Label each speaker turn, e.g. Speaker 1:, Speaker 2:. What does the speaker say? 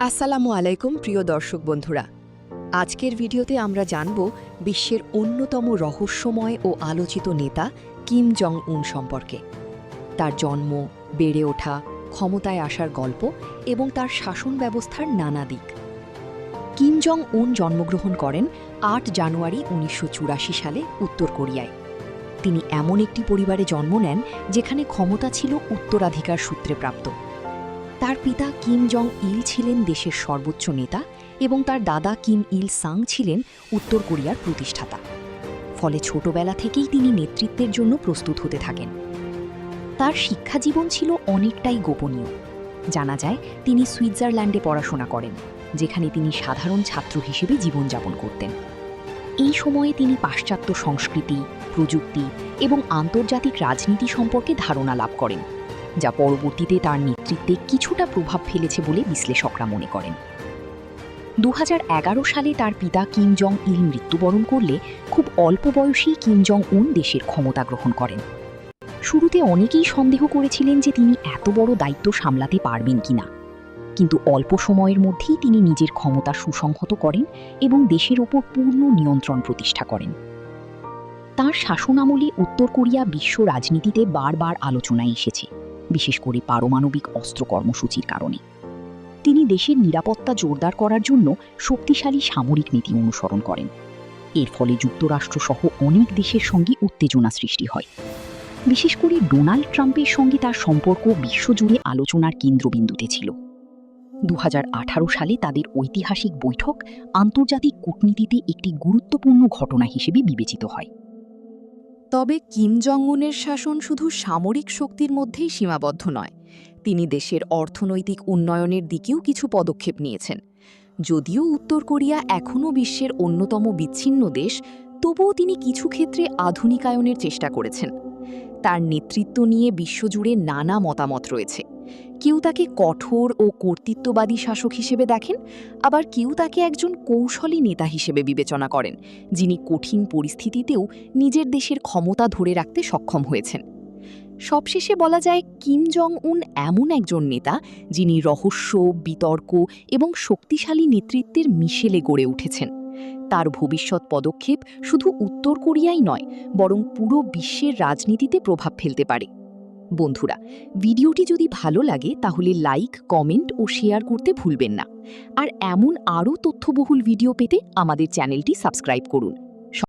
Speaker 1: আসসালামু আলাইকুম প্রিয় দর্শক বন্ধুরা। আজকের ভিডিওতে আমরা জানব বিশ্বের অন্যতম রহস্যময় ও আলোচিত নেতা কিম জং উন সম্পর্কে। তার জন্ম, বেড়ে ওঠা, ক্ষমতায় আসার গল্প এবং তার শাসন ব্যবস্থার নানা দিক। কিম জং উন জন্মগ্রহণ করেন ৮ জানুয়ারি ১৯৮৪ সালে উত্তর কোরিয়ায়। তিনি এমন একটি পরিবারে জন্ম নেন যেখানে ক্ষমতা ছিল উত্তরাধিকার সূত্রে প্রাপ্ত। তার পিতা কিম জং ইল ছিলেন দেশের সর্বোচ্চ নেতা এবং তার দাদা কিম ইল সাং ছিলেন উত্তর কোরিয়ার প্রতিষ্ঠাতা। ফলে ছোটবেলা থেকেই তিনি নেতৃত্বের জন্য প্রস্তুত হতে থাকেন। তার শিক্ষাজীবন ছিল অনেকটাই গোপনীয়। জানা যায় তিনি সুইজারল্যান্ডে পড়াশোনা করেন, যেখানে তিনি সাধারণ ছাত্র হিসেবে জীবনযাপন করতেন। এই সময়ে তিনি পাশ্চাত্য সংস্কৃতি, প্রযুক্তি এবং আন্তর্জাতিক রাজনীতি সম্পর্কে ধারণা লাভ করেন, যা পরবর্তীতে তার নেতৃত্বে কিছুটা প্রভাব ফেলেছে বলে বিশ্লেষকরা মনে করেন। ২০১১ সালে তার পিতা কিম জং ইল মৃত্যুবরণ করলে খুব অল্প বয়সেই কিম জং উন দেশের ক্ষমতা গ্রহণ করেন। শুরুতে অনেকেই সন্দেহ করেছিলেন যে তিনি এত বড় দায়িত্ব সামলাতে পারবেন কিনা, কিন্তু অল্প সময়ের মধ্যেই তিনি নিজের ক্ষমতা সুসংহত করেন এবং দেশের ওপর পূর্ণ নিয়ন্ত্রণ প্রতিষ্ঠা করেন। তাঁর শাসনামলে উত্তর কোরিয়া বিশ্ব রাজনীতিতে বারবার আলোচনায় এসেছে, বিশেষ করে পারমাণবিক অস্ত্র কর্মসূচির কারণে। তিনি দেশের নিরাপত্তা জোরদার করার জন্য শক্তিশালী সামরিক নীতি অনুসরণ করেন। এর ফলে যুক্তরাষ্ট্রসহ অনেক দেশের সঙ্গে উত্তেজনা সৃষ্টি হয়। বিশেষ করে ডোনাল্ড ট্রাম্পের সঙ্গে তার সম্পর্ক বিশ্বজুড়ে আলোচনার কেন্দ্রবিন্দুতে ছিল। ২০১৮ সালে তাদের ঐতিহাসিক বৈঠক আন্তর্জাতিক কূটনীতিতে একটি গুরুত্বপূর্ণ ঘটনা হিসেবে বিবেচিত হয়।
Speaker 2: তবে কিম জং উনের শাসন শুধু সামরিক শক্তির মধ্যেই সীমাবদ্ধ নয়, তিনি দেশের অর্থনৈতিক উন্নয়নের দিকেও কিছু পদক্ষেপ নিয়েছেন। যদিও উত্তর কোরিয়া এখনও বিশ্বের অন্যতম বিচ্ছিন্ন দেশ, তবুও তিনি কিছু ক্ষেত্রে আধুনিকায়নের চেষ্টা করেছেন। তার নেতৃত্ব নিয়ে বিশ্বজুড়ে নানা মতামত রয়েছে। কেউ তাকে কঠোর ও কর্তৃত্ববাদী শাসক হিসেবে দেখেন, আবার কেউ তাকে একজন কৌশলী নেতা হিসেবে বিবেচনা করেন, যিনি কঠিন পরিস্থিতিতেও নিজের দেশের ক্ষমতা ধরে রাখতে সক্ষম হয়েছেন। সবশেষে বলা যায়, কিম জং উন এমন একজন নেতা যিনি রহস্য, বিতর্ক এবং শক্তিশালী নেতৃত্বের মিশেলে গড়ে উঠেছেন। তার ভবিষ্যৎ পদক্ষেপ শুধু উত্তর কোরিয়াই নয়, বরং পুরো বিশ্বের রাজনীতিতে প্রভাব ফেলতে পারে। বন্ধুরা, ভিডিওটি যদি ভালো লাগে তাহলে লাইক, কমেন্ট ও শেয়ার করতে ভুলবেন না। আর এমন আরও তথ্যবহুল ভিডিও পেতে আমাদের চ্যানেলটি সাবস্ক্রাইব করুন।